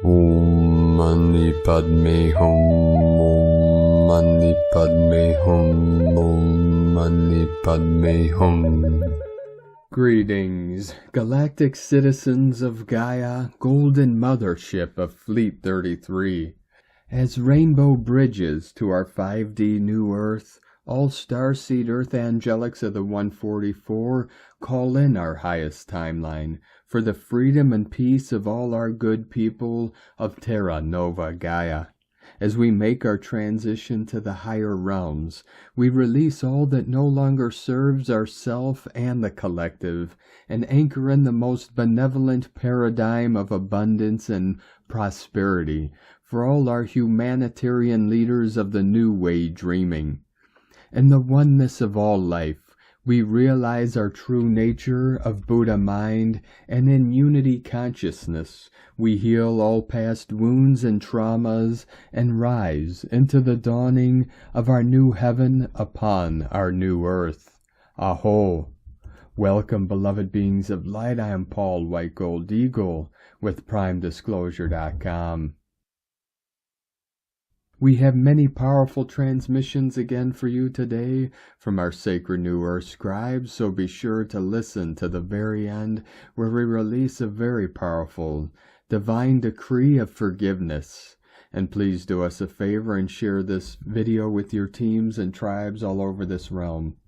Om Mani Padme Hum. Om Mani Padme Hum. Om Mani Padme Hum. Greetings, galactic citizens of Gaia, golden mothership of Fleet 33. As rainbow bridges to our 5D new Earth, all starseed Earth angelics of the 144 call in our highest timeline for the freedom and peace of all our good people of Terra Nova Gaia. As we make our transition to the higher realms, we release all that no longer serves ourself and the collective, and anchor in the most benevolent paradigm of abundance and prosperity for all our humanitarian leaders of the new way dreaming. In the oneness of all life, we realize our true nature of Buddha mind, and in unity consciousness, we heal all past wounds and traumas and rise into the dawning of our new heaven upon our new earth. Aho! Welcome, beloved beings of light. I am Paul White Gold Eagle with PrimeDisclosure.com. We have many powerful transmissions again for you today from our Sacred New Earth scribes, so be sure to listen to the very end where we release a very powerful divine decree of forgiveness. And please do us a favor and share this video with your teams and tribes all over this realm.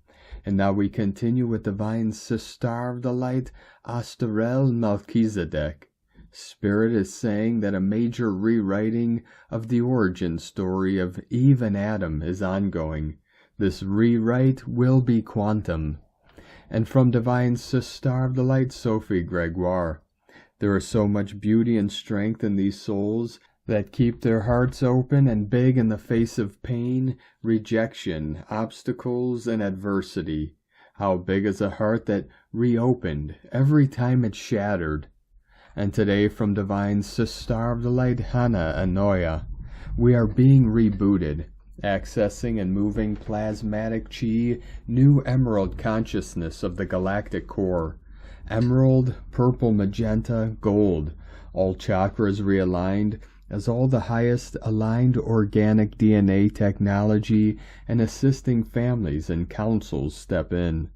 And now we continue with Divine Sister of the Light, Astarel Melchizedek. Spirit is saying that a major rewriting of the origin story of Eve and Adam is ongoing. This rewrite will be quantum. And from Divine Sister of the Light, Sophie Gregoire, there is so much beauty and strength in these souls that keep their hearts open and big in the face of pain, rejection, obstacles, and adversity. How big is a heart that reopened every time it shattered? And today from Divine Sister of the Light, Hannah Anoya, we are being rebooted, accessing and moving plasmatic chi, new emerald consciousness of the galactic core. Emerald, purple, magenta, gold, all chakras realigned as all the highest aligned organic DNA technology and assisting families and councils step in.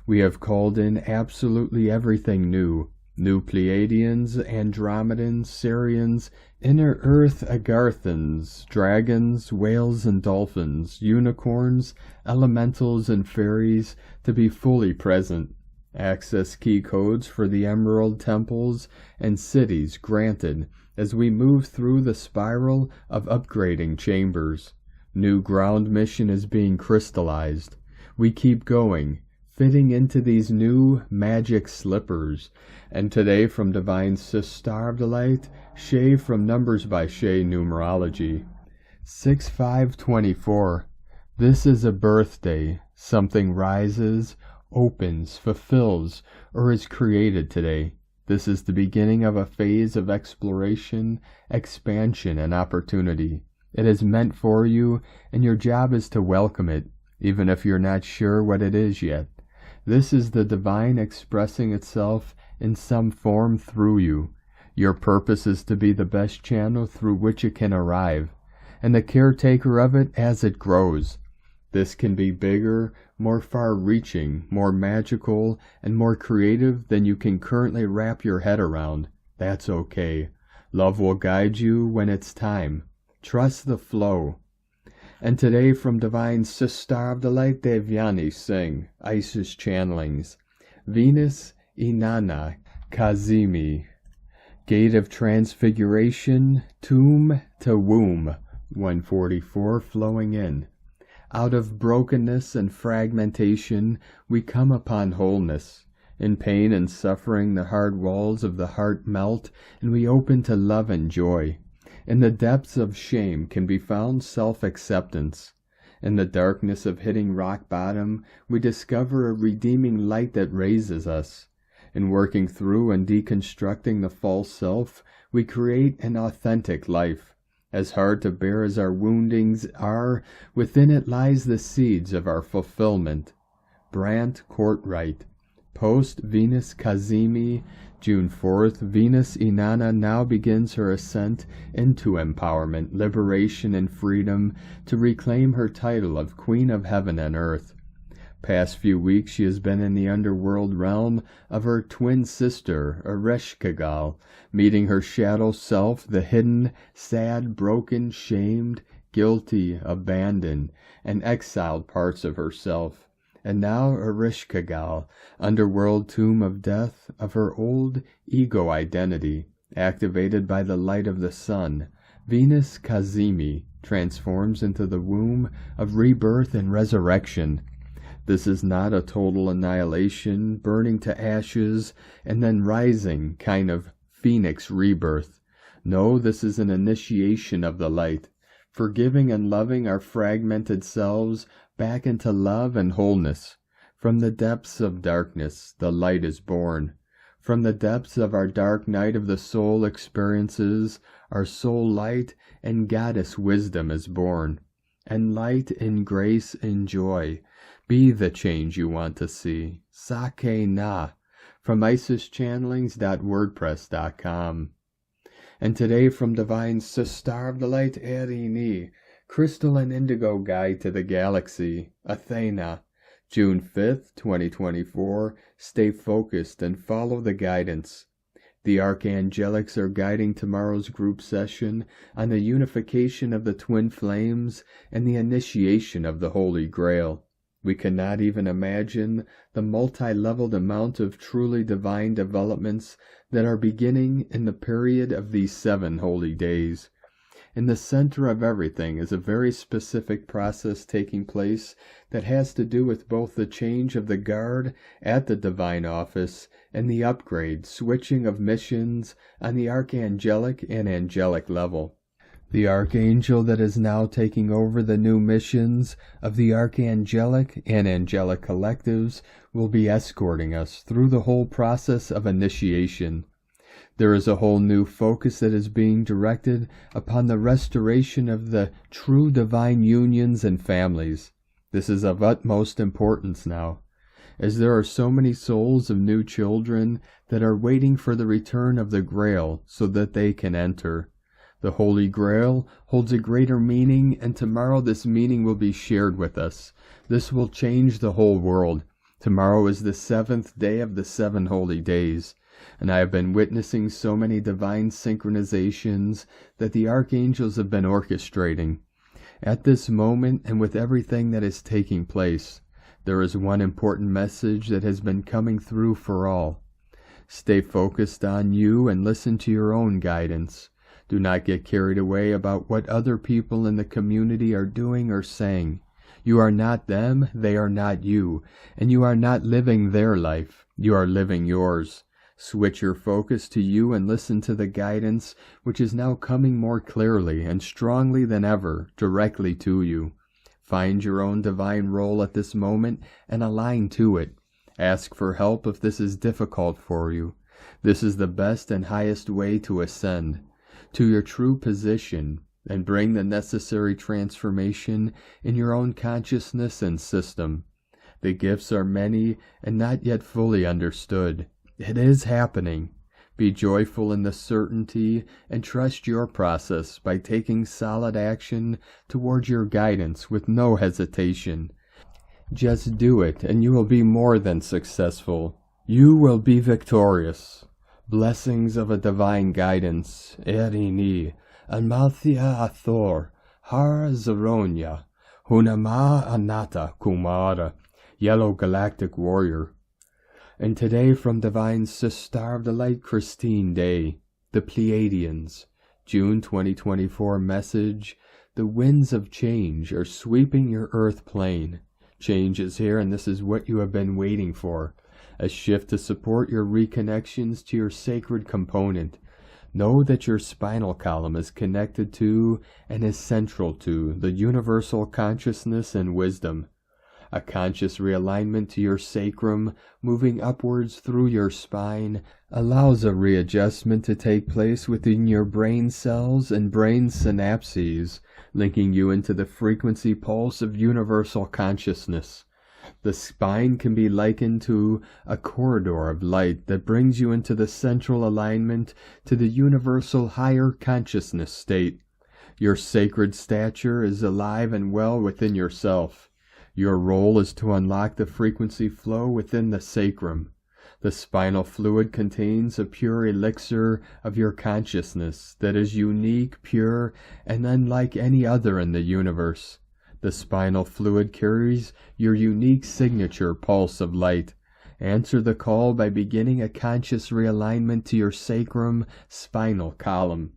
We have called in absolutely everything new. New Pleiadians, Andromedans, Sirians, Inner Earth Agarthans, dragons, whales and dolphins, unicorns, elementals and fairies to be fully present. Access key codes for the Emerald Temples and cities granted as we move through the spiral of upgrading chambers. New ground mission is being crystallized. We keep going, fitting into these new magic slippers. And today from Divine Sister of the Light, Shay from Numbers by Shay Numerology. 6524. This is a birthday. Something rises, opens, fulfills, or is created today. This is the beginning of a phase of exploration, expansion, and opportunity. It is meant for you, and your job is to welcome it, even if you're not sure what it is yet. This is the divine expressing itself in some form through you. Your purpose is to be the best channel through which it can arrive, and the caretaker of it as it grows. This can be bigger, more far-reaching, more magical, and more creative than you can currently wrap your head around. That's okay. Love will guide you when it's time. Trust the flow. And today from Divine Sister of the Light, Devyani Singh, Isis Channelings. Venus, Inana, Kazimi. Gate of Transfiguration, Tomb to Womb, 144 flowing in. Out of brokenness and fragmentation, we come upon wholeness. In pain and suffering, the hard walls of the heart melt, and we open to love and joy. In the depths of shame can be found self-acceptance. In the darkness of hitting rock bottom, we discover a redeeming light that raises us. In working through and deconstructing the false self, we create an authentic life. As hard to bear as our woundings are, within it lies the seeds of our fulfillment. Brant Courtwright, Post Venus Kazimi, June 4th, Venus Inanna now begins her ascent into empowerment, liberation, and freedom to reclaim her title of Queen of Heaven and Earth. Past few weeks she has been in the underworld realm of her twin sister, Ereshkigal, meeting her shadow self, the hidden, sad, broken, shamed, guilty, abandoned, and exiled parts of herself. And now Ereshkigal, underworld tomb of death of her old ego identity, activated by the light of the sun, Venus Kazemi transforms into the womb of rebirth and resurrection. This is not a total annihilation, burning to ashes, and then rising kind of phoenix rebirth. No, this is an initiation of the light, forgiving and loving our fragmented selves back into love and wholeness. From the depths of darkness, the light is born. From the depths of our dark night of the soul experiences, our soul light and goddess wisdom is born. And light and grace and joy. Be the change you want to see. Sake na. From IsisChannelings.wordpress.com. And today from Divine Sister of the Light Erini, Crystal and Indigo Guide to the Galaxy, Athena, June 5th, 2024. Stay focused and follow the guidance. The Archangelics are guiding tomorrow's group session on the unification of the twin flames and the initiation of the Holy Grail. We cannot even imagine the multi-leveled amount of truly divine developments that are beginning in the period of these 7 holy days. In the center of everything is a very specific process taking place that has to do with both the change of the guard at the divine office and the upgrade, switching of missions on the archangelic and angelic level. The archangel that is now taking over the new missions of the archangelic and angelic collectives will be escorting us through the whole process of initiation. There is a whole new focus that is being directed upon the restoration of the true divine unions and families. This is of utmost importance now, as there are so many souls of new children that are waiting for the return of the Grail so that they can enter. The Holy Grail holds a greater meaning, and tomorrow this meaning will be shared with us. This will change the whole world. Tomorrow is the 7th day of the 7 holy days, and I have been witnessing so many divine synchronizations that the archangels have been orchestrating. At this moment, and with everything that is taking place, there is one important message that has been coming through for all. Stay focused on you and listen to your own guidance. Do not get carried away about what other people in the community are doing or saying. You are not them, they are not you, and you are not living their life. You are living yours. Switch your focus to you and listen to the guidance which is now coming more clearly and strongly than ever directly to you. Find your own divine role at this moment and align to it. Ask for help if this is difficult for you. This is the best and highest way to ascend to your true position and bring the necessary transformation in your own consciousness and system. The gifts are many and not yet fully understood. It is happening. Be joyful in the certainty and trust your process by taking solid action towards your guidance with no hesitation. Just do it and you will be more than successful. You will be victorious. Blessings of a divine guidance, Erini, Almathia Athor, Har Zaronia, Hunama Anata Kumara, Yellow Galactic Warrior. And today from Divine Sister of the Light Christine Day, the Pleiadians, June 2024 message, the winds of change are sweeping your earth plane. Change is here and this is what you have been waiting for. A shift to support your reconnections to your sacred component. Know that your spinal column is connected to and is central to the universal consciousness and wisdom. A conscious realignment to your sacrum, moving upwards through your spine, allows a readjustment to take place within your brain cells and brain synapses, linking you into the frequency pulse of universal consciousness. The spine can be likened to a corridor of light that brings you into the central alignment to the universal higher consciousness state. Your sacred stature is alive and well within yourself. Your role is to unlock the frequency flow within the sacrum. The spinal fluid contains a pure elixir of your consciousness that is unique, pure, and unlike any other in the universe. The spinal fluid carries your unique signature pulse of light. Answer the call by beginning a conscious realignment to your sacrum spinal column.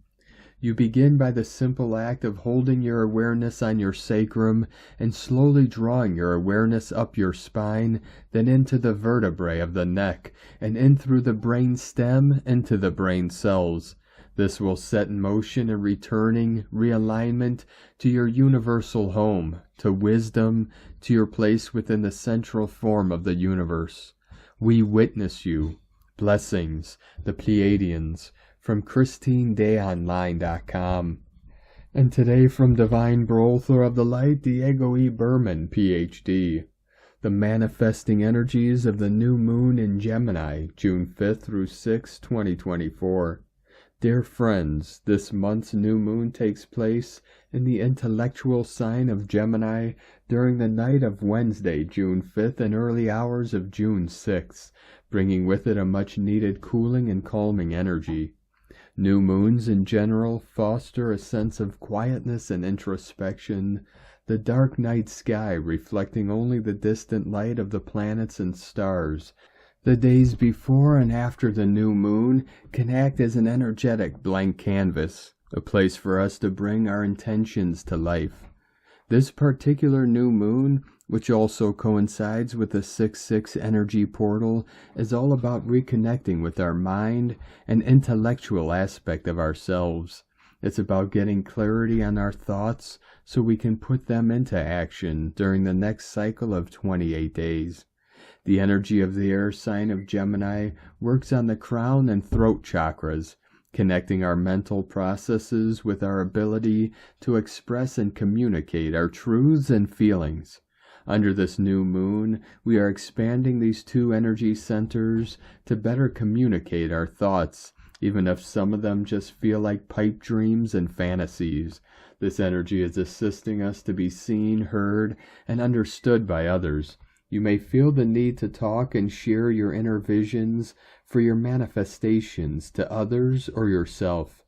You begin by the simple act of holding your awareness on your sacrum and slowly drawing your awareness up your spine, then into the vertebrae of the neck, and in through the brain stem into the brain cells. This will set in motion a returning realignment to your universal home, to wisdom, to your place within the central form of the universe. We witness you. Blessings, the Pleiadians, from ChristineDayOnline.com. And today from Divine Brother of the Light, Diego E. Berman, Ph.D. The manifesting energies of the new moon in Gemini, June 5th through 6, 2024. Dear friends, this month's new moon takes place in the intellectual sign of Gemini during the night of Wednesday, June 5th, and early hours of June 6th, bringing with it a much-needed cooling and calming energy. New moons in general foster a sense of quietness and introspection, the dark night sky reflecting only the distant light of the planets and stars. The days before and after the new moon can act as an energetic blank canvas, a place for us to bring our intentions to life. This particular new moon, which also coincides with the 6/6 energy portal, is all about reconnecting with our mind and intellectual aspect of ourselves. It's about getting clarity on our thoughts so we can put them into action during the next cycle of 28 days. The energy of the air sign of Gemini works on the crown and throat chakras, connecting our mental processes with our ability to express and communicate our truths and feelings. Under this new moon, we are expanding these two energy centers to better communicate our thoughts, even if some of them just feel like pipe dreams and fantasies. This energy is assisting us to be seen, heard, and understood by others. You may feel the need to talk and share your inner visions for your manifestations to others or yourself.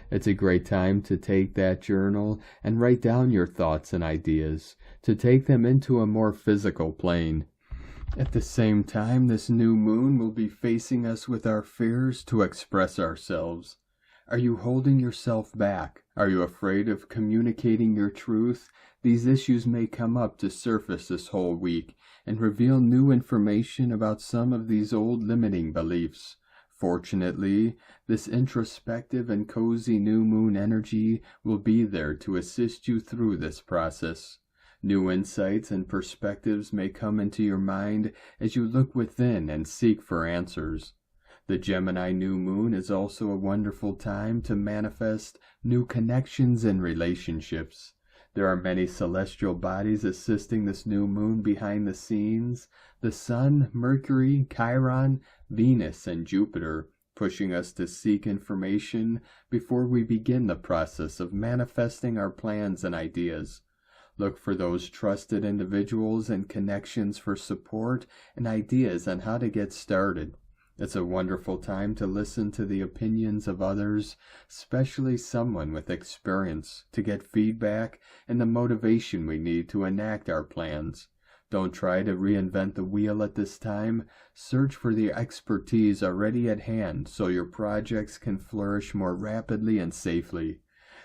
It's a great time to take that journal and write down your thoughts and ideas, to take them into a more physical plane. At the same time, this new moon will be facing us with our fears to express ourselves. Are you holding yourself back? Are you afraid of communicating your truth? These issues may come up to surface this whole week and reveal new information about some of these old limiting beliefs. Fortunately, this introspective and cozy new moon energy will be there to assist you through this process. New insights and perspectives may come into your mind as you look within and seek for answers. The Gemini new moon is also a wonderful time to manifest new connections and relationships. There are many celestial bodies assisting this new moon behind the scenes: the Sun, Mercury, Chiron, Venus, and Jupiter, pushing us to seek information before we begin the process of manifesting our plans and ideas. Look for those trusted individuals and connections for support and ideas on how to get started. It's a wonderful time to listen to the opinions of others, especially someone with experience, to get feedback and the motivation we need to enact our plans. Don't try to reinvent the wheel at this time. Search for the expertise already at hand so your projects can flourish more rapidly and safely.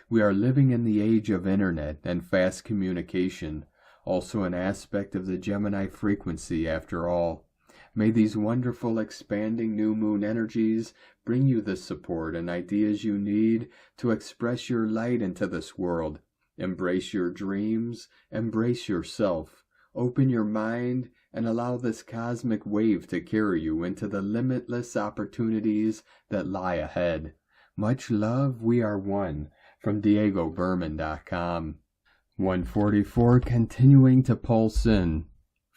We are living in the age of internet and fast communication, also an aspect of the Gemini frequency after all. May these wonderful expanding new moon energies bring you the support and ideas you need to express your light into this world. Embrace your dreams, embrace yourself, open your mind, and allow this cosmic wave to carry you into the limitless opportunities that lie ahead. Much love, we are one. From DiegoBerman.com. 144 continuing to pulse in.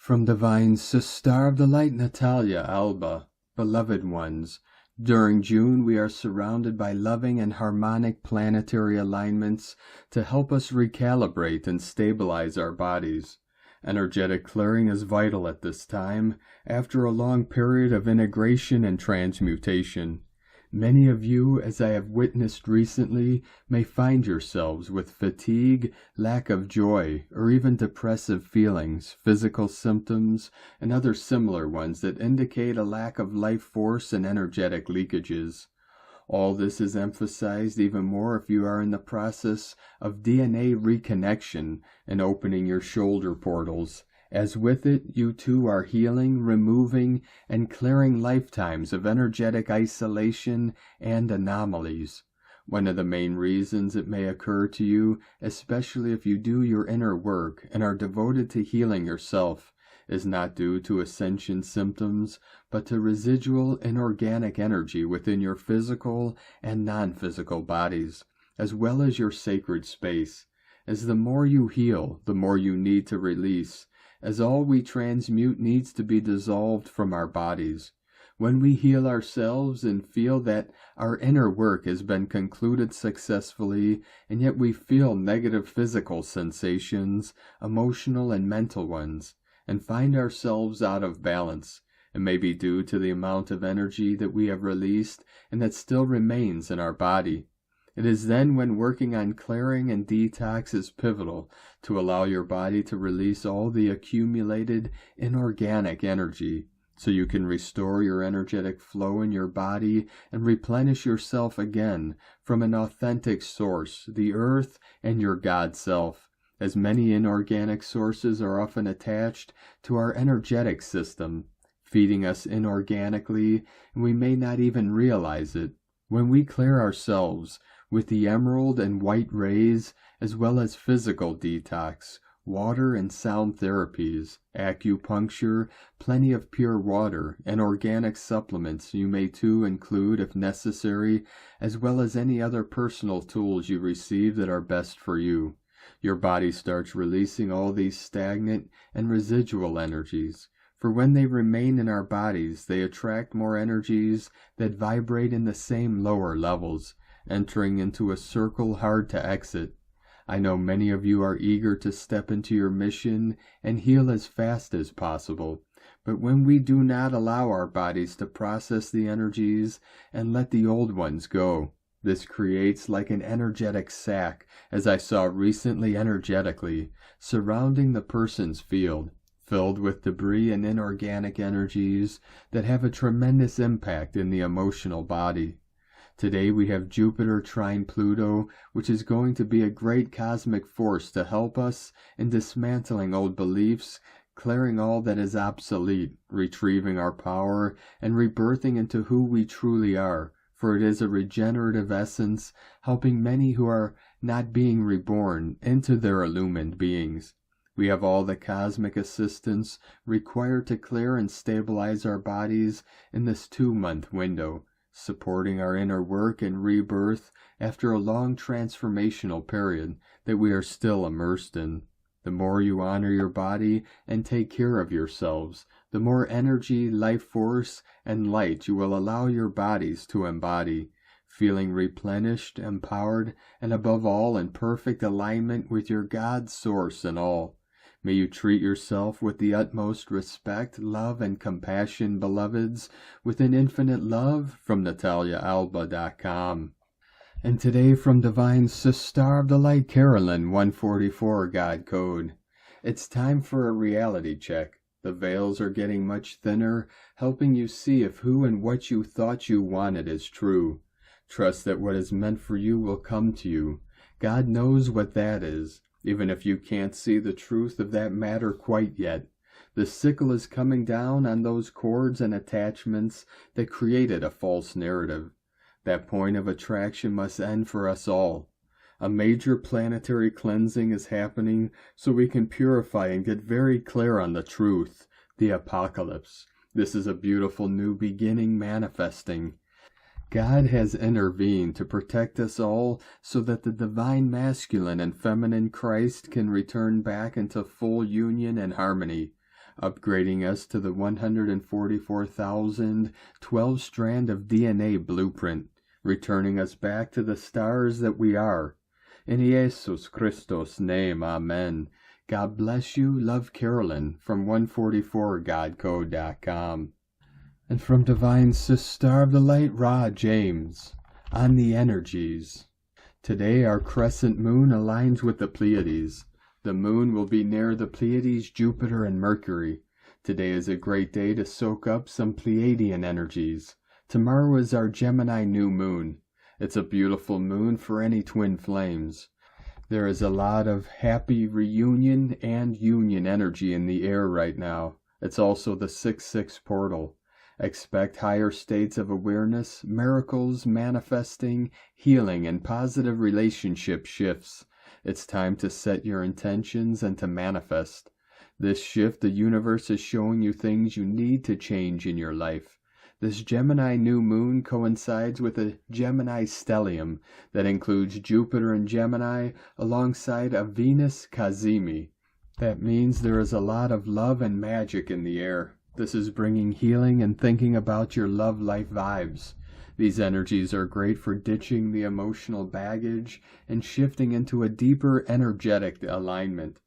From divine Sister of the Light Natalia Alba, beloved ones, during June we are surrounded by loving and harmonic planetary alignments to help us recalibrate and stabilize our bodies. Energetic clearing is vital at this time, after a long period of integration and transmutation. Many of you, as I have witnessed recently, may find yourselves with fatigue, lack of joy, or even depressive feelings, physical symptoms, and other similar ones that indicate a lack of life force and energetic leakages. All this is emphasized even more if you are in the process of DNA reconnection and opening your shoulder portals, as with it you too are healing, removing, and clearing lifetimes of energetic isolation and anomalies. One of the main reasons it may occur to you, especially if you do your inner work and are devoted to healing yourself, is not due to ascension symptoms, but to residual inorganic energy within your physical and non-physical bodies, as well as your sacred space. As the more you heal, the more you need to release, as all we transmute needs to be dissolved from our bodies. When we heal ourselves and feel that our inner work has been concluded successfully, and yet we feel negative physical sensations, emotional and mental ones, and find ourselves out of balance, it may be due to the amount of energy that we have released and that still remains in our body. It is then when working on clearing and detox is pivotal to allow your body to release all the accumulated inorganic energy, so you can restore your energetic flow in your body and replenish yourself again from an authentic source, the earth and your God self, as many inorganic sources are often attached to our energetic system, feeding us inorganically, and we may not even realize it. When we clear ourselves with the emerald and white rays, as well as physical detox, water and sound therapies, acupuncture, plenty of pure water, and organic supplements you may too include if necessary, as well as any other personal tools you receive that are best for you. Your body starts releasing all these stagnant and residual energies, for when they remain in our bodies, they attract more energies that vibrate in the same lower levels, entering into a circle hard to exit. I know many of you are eager to step into your mission and heal as fast as possible, but when we do not allow our bodies to process the energies and let the old ones go, this creates like an energetic sac, as I saw recently energetically, surrounding the person's field, filled with debris and inorganic energies that have a tremendous impact in the emotional body. Today we have Jupiter trine Pluto, which is going to be a great cosmic force to help us in dismantling old beliefs, clearing all that is obsolete, retrieving our power, and rebirthing into who we truly are, for it is a regenerative essence, helping many who are not being reborn into their illumined beings. We have all the cosmic assistance required to clear and stabilize our bodies in this 2-month window, supporting our inner work and rebirth after a long transformational period that we are still immersed in. The more you honor your body and take care of yourselves, the more energy, life force, and light you will allow your bodies to embody, feeling replenished, empowered, and above all in perfect alignment with your God source and all. May you treat yourself with the utmost respect, love, and compassion, beloveds, with an infinite love from NataliaAlba.com. And today from Divine Sister of the Light Carolyn 144 God Code. It's time for a reality check. The veils are getting much thinner, helping you see if who and what you thought you wanted is true. Trust that what is meant for you will come to you. God knows what that is. Even if you can't see the truth of that matter quite yet, the sickle is coming down on those cords and attachments that created a false narrative. That point of attraction must end for us all. A major planetary cleansing is happening so we can purify and get very clear on the truth, the apocalypse. This is a beautiful new beginning manifesting. God has intervened to protect us all so that the divine masculine and feminine Christ can return back into full union and harmony. upgrading us to the 144,000 12-strand of DNA blueprint, returning us back to the stars that we are. In Jesus Christos' name, amen. God bless you. Love, Carolyn, from 144godcode.com. And from Divine Sister of the Light, Ra James, on the energies. Today our crescent moon aligns with the Pleiades. The moon will be near the Pleiades, Jupiter, and Mercury. Today is a great day to soak up some Pleiadian energies. Tomorrow is our Gemini new moon. It's a beautiful moon for any twin flames. There is a lot of happy reunion and union energy in the air right now. It's also the 6-6 portal. Expect higher states of awareness, miracles, manifesting, healing, and positive relationship shifts. It's time to set your intentions and to manifest. This shift, the universe is showing you things you need to change in your life. This Gemini new moon coincides with a Gemini stellium that includes Jupiter in Gemini alongside a Venus Cazimi. That means there is a lot of love and magic in the air. This is bringing healing and thinking about your love life vibes. These energies are great for ditching the emotional baggage and shifting into a deeper energetic alignment.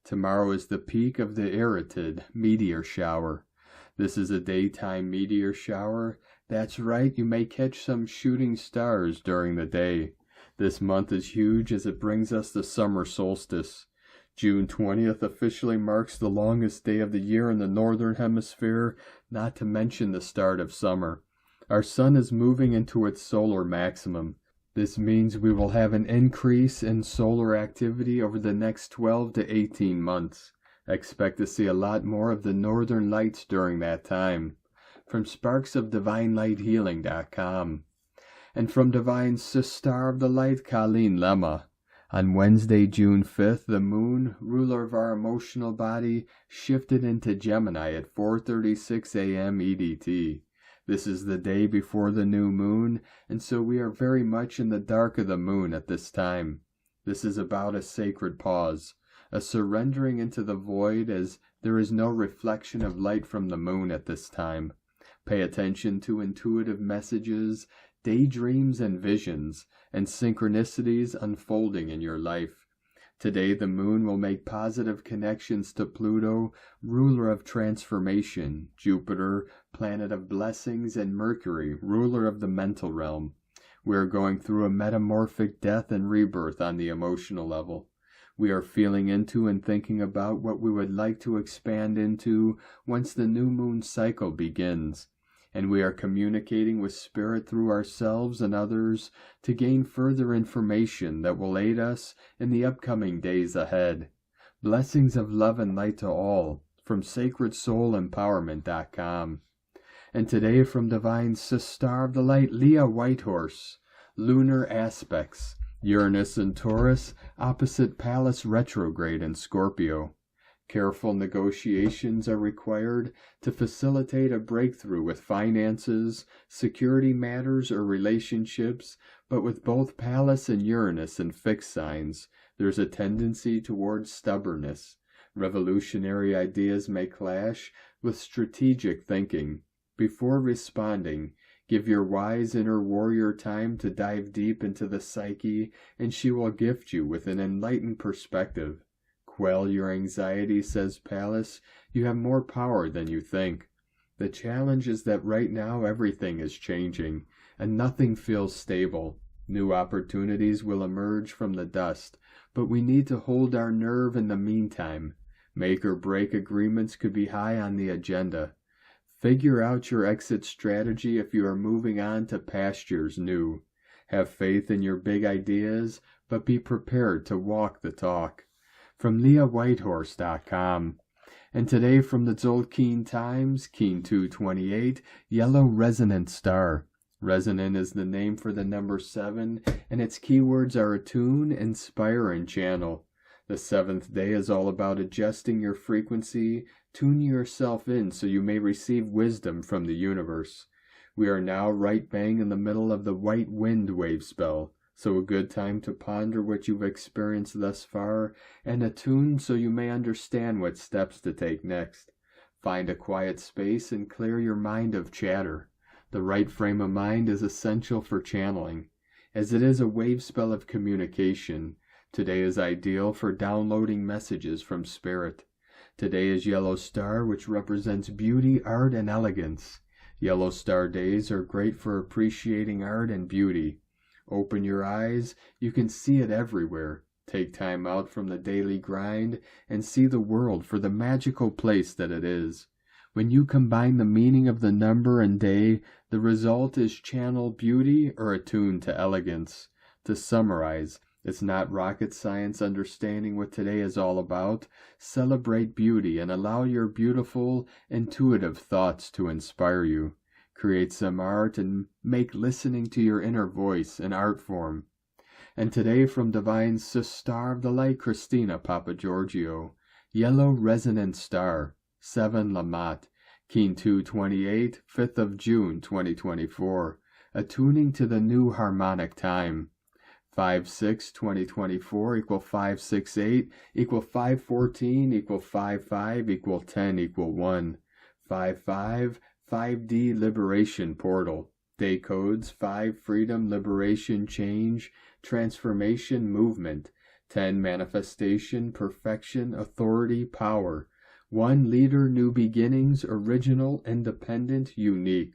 Tomorrow is the peak of the Eritid meteor shower. This is a daytime meteor shower. That's right, you may catch some shooting stars during the day. This month is huge as it brings us the summer solstice. June 20th officially marks the longest day of the year in the northern hemisphere, not to mention the start of summer. Our sun is moving into its solar maximum. This means we will have an increase in solar activity over the next 12 to 18 months. Expect to see a lot more of the northern lights during that time. From sparksofdivinelighealing.com. And from Divine Sister of the Light, Colleen Lemma. On Wednesday, June 5th, the moon, ruler of our emotional body, shifted into Gemini at 4:36 a.m. EDT. This is the day before the new moon, and so we are very much in the dark of the moon at this time. This is about a sacred pause, a surrendering into the void as there is no reflection of light from the moon at this time. Pay attention to intuitive messages, daydreams and visions, and synchronicities unfolding in your life. Today the moon will make positive connections to Pluto, ruler of transformation, Jupiter, planet of blessings, and Mercury, ruler of the mental realm. We are going through a metamorphic death and rebirth on the emotional level. We are feeling into and thinking about what we would like to expand into once the new moon cycle begins. And we are communicating with Spirit through ourselves and others to gain further information that will aid us in the upcoming days ahead. Blessings of love and light to all, from sacredsoulempowerment.com. And today from Divine Sister of the Light, Leah Whitehorse, Lunar Aspects, Uranus and Taurus, opposite Pallas retrograde in Scorpio. Careful negotiations are required to facilitate a breakthrough with finances, security matters, or relationships, but with both Pallas and Uranus in fixed signs, there's a tendency towards stubbornness. Revolutionary ideas may clash with strategic thinking. Before responding, give your wise inner warrior time to dive deep into the psyche, and she will gift you with an enlightened perspective. Quell your anxiety, says Pallas. You have more power than you think. The challenge is that right now everything is changing, and nothing feels stable. New opportunities will emerge from the dust, but we need to hold our nerve in the meantime. Make or break agreements could be high on the agenda. Figure out your exit strategy if you are moving on to pastures new. Have faith in your big ideas, but be prepared to walk the talk. From LeahWhitehorse.com. And today from the Tzolk'in Times, Keen 228, Yellow Resonant Star. Resonant is the name for the number 7, and its keywords are attune, inspire, and channel. The 7th day is all about adjusting your frequency, tune yourself in so you may receive wisdom from the universe. We are now right bang in the middle of the white wind wave spell, so a good time to ponder what you've experienced thus far and attune so you may understand what steps to take next. Find a quiet space and clear your mind of chatter. The right frame of mind is essential for channeling, as it is a wave spell of communication. Today is ideal for downloading messages from spirit. Today is Yellow Star, which represents beauty, art, and elegance. Yellow Star days are great for appreciating art and beauty. Open your eyes, you can see it everywhere. Take time out from the daily grind and see the world for the magical place that it is. When you combine the meaning of the number and day, the result is channel beauty or attuned to elegance. To summarize, it's not rocket science understanding what today is all about. Celebrate beauty and allow your beautiful, intuitive thoughts to inspire you. Create some art and make listening to your inner voice an art form. And today from Divine Star of the Light, Christina Papagiorgio, Yellow Resonant Star, 7 Lamat, Keen 228, 5th of June 2024, attuning to the new harmonic time. 5-6-2024 equal 5-6-8 equal 5-14 equal 5-5 equal 10 equal 1. 5-5 5D Liberation Portal. Day codes 5 Freedom, Liberation, Change, Transformation, Movement. 10 Manifestation, Perfection, Authority, Power. 1 Leader, New Beginnings, Original, Independent, Unique.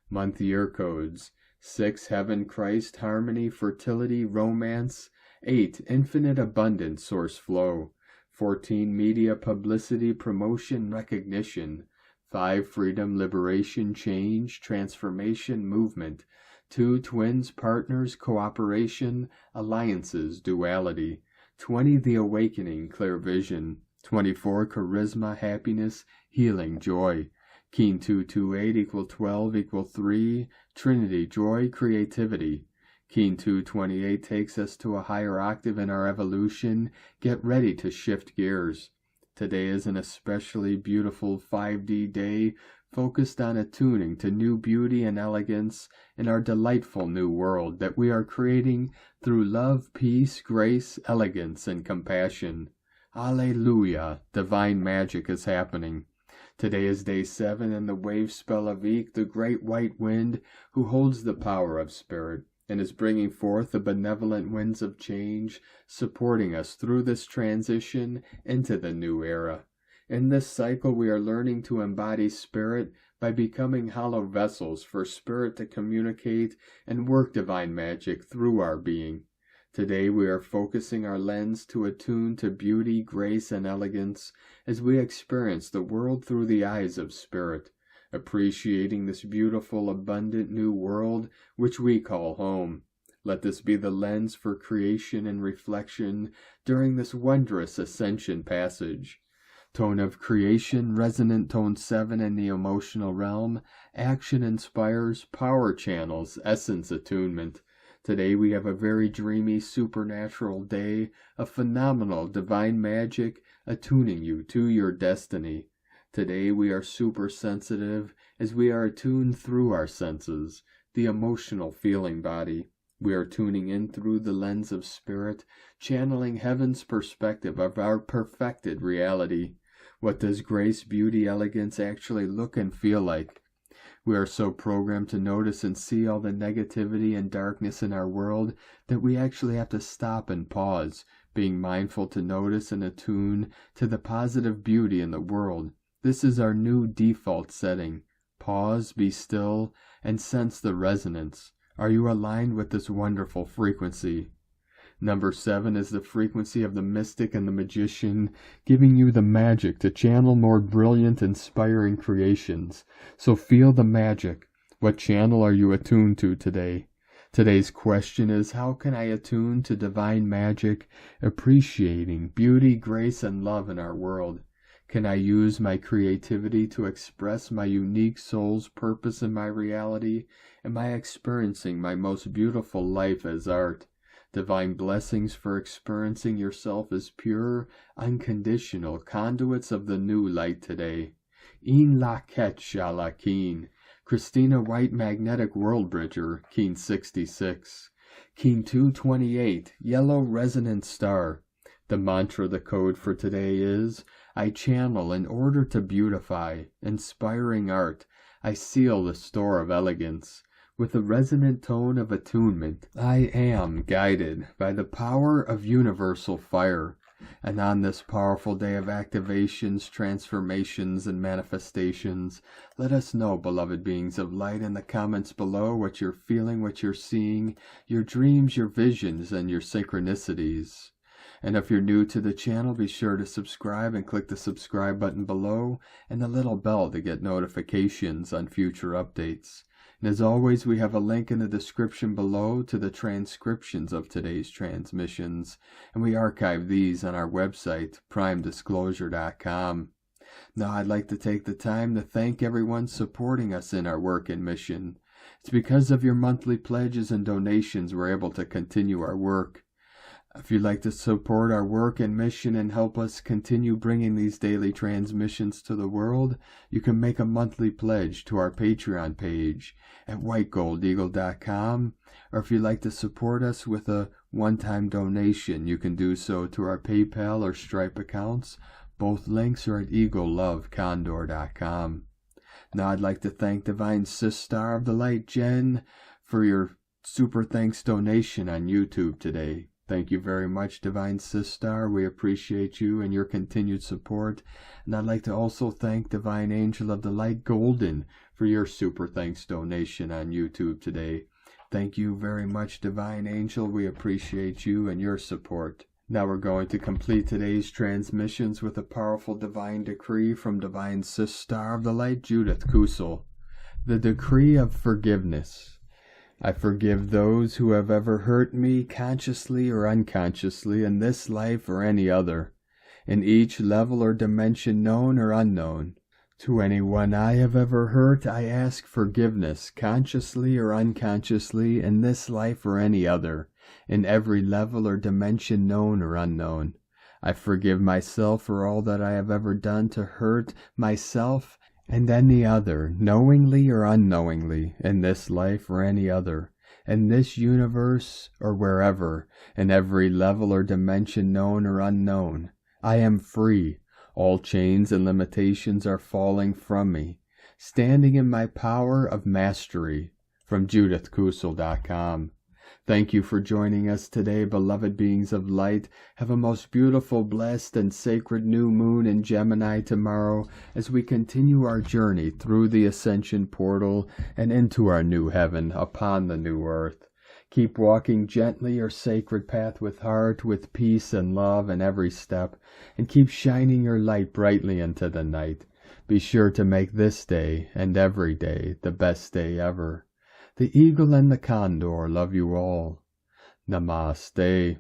Month year codes 6 Heaven, Christ, Harmony, Fertility, Romance. 8 Infinite Abundance, Source Flow. 14 Media, Publicity, Promotion, Recognition. 5 Freedom, Liberation, Change, Transformation, Movement. 2 Twins, Partners, Cooperation, Alliances, Duality. 20 The Awakening, Clear Vision. 24 Charisma, Happiness, Healing, Joy. Keen 228 equal 12 equal 3, Trinity, Joy, Creativity. Keen 228 takes us to a higher octave in our evolution. Get ready to shift gears. Today is an especially beautiful 5D day focused on attuning to new beauty and elegance in our delightful new world that we are creating through love, peace, grace, elegance, and compassion. Alleluia! Divine magic is happening. Today is day 7 in the wave spell of Eek, the great white wind who holds the power of spirit and is bringing forth the benevolent winds of change, supporting us through this transition into the new era. In this cycle, we are learning to embody spirit by becoming hollow vessels for spirit to communicate and work divine magic through our being. Today, we are focusing our lens to attune to beauty, grace, and elegance as we experience the world through the eyes of spirit, appreciating this beautiful, abundant new world which we call home. Let this be the lens for creation and reflection during this wondrous ascension passage. Tone of creation, resonant tone 7 in the emotional realm. Action inspires, power channels, essence attunement. Today we have a very dreamy, supernatural day, a phenomenal divine magic attuning you to your destiny. Today we are super sensitive as we are attuned through our senses, the emotional feeling body. We are tuning in through the lens of spirit, channeling heaven's perspective of our perfected reality. What does grace, beauty, elegance actually look and feel like? We are so programmed to notice and see all the negativity and darkness in our world that we actually have to stop and pause, being mindful to notice and attune to the positive beauty in the world. This is our new default setting. Pause, be still, and sense the resonance. Are you aligned with this wonderful frequency? Number 7 is the frequency of the mystic and the magician, giving you the magic to channel more brilliant, inspiring creations. So feel the magic. What channel are you attuned to today? Today's question is, how can I attune to divine magic, appreciating beauty, grace, and love in our world? Can I use my creativity to express my unique soul's purpose in my reality? Am I experiencing my most beautiful life as art? Divine blessings for experiencing yourself as pure, unconditional conduits of the new light today. In la ket shala keen. Christina White, Magnetic World Bridger, Keen 66. Keen 228, Yellow Resonant Star. The mantra, the code for today is, I channel in order to beautify, inspiring art. I seal the store of elegance. With a resonant tone of attunement, I am guided by the power of universal fire. And on this powerful day of activations, transformations, and manifestations, let us know, beloved beings of light, in the comments below what you're feeling, what you're seeing, your dreams, your visions, and your synchronicities. And if you're new to the channel, be sure to subscribe and click the subscribe button below and the little bell to get notifications on future updates. And as always, we have a link in the description below to the transcriptions of today's transmissions, and we archive these on our website, primedisclosure.com. Now, I'd like to take the time to thank everyone supporting us in our work and mission. It's because of your monthly pledges and donations we're able to continue our work. If you'd like to support our work and mission and help us continue bringing these daily transmissions to the world, you can make a monthly pledge to our Patreon page at whitegoldeagle.com, or if you'd like to support us with a one-time donation, you can do so to our PayPal or Stripe accounts. Both links are at eaglelovecondor.com. Now I'd like to thank Divine Sister of the Light, Jen, for your super thanks donation on YouTube today. Thank you very much, Divine Sister. We appreciate you and your continued support. And I'd like to also thank Divine Angel of the Light, Golden, for your super thanks donation on YouTube today. Thank you very much, Divine Angel. We appreciate you and your support. Now we're going to complete today's transmissions with a powerful divine decree from Divine Sister of the Light, Judith Kusel. The decree of forgiveness. I forgive those who have ever hurt me, consciously or unconsciously, in this life or any other, in each level or dimension known or unknown. To anyone I have ever hurt, I ask forgiveness, consciously or unconsciously, in this life or any other, in every level or dimension known or unknown. I forgive myself for all that I have ever done to hurt myself and any other, knowingly or unknowingly, in this life or any other, in this universe or wherever, in every level or dimension known or unknown. I am free. All chains and limitations are falling from me, standing in my power of mastery. From JudithKusel.com. Thank you for joining us today, beloved beings of light. Have a most beautiful, blessed, and sacred new moon in Gemini tomorrow as we continue our journey through the ascension portal and into our new heaven upon the new earth. Keep walking gently your sacred path with heart, with peace and love in every step, and keep shining your light brightly into the night. Be sure to make this day and every day the best day ever. The eagle and the condor love you all. Namaste.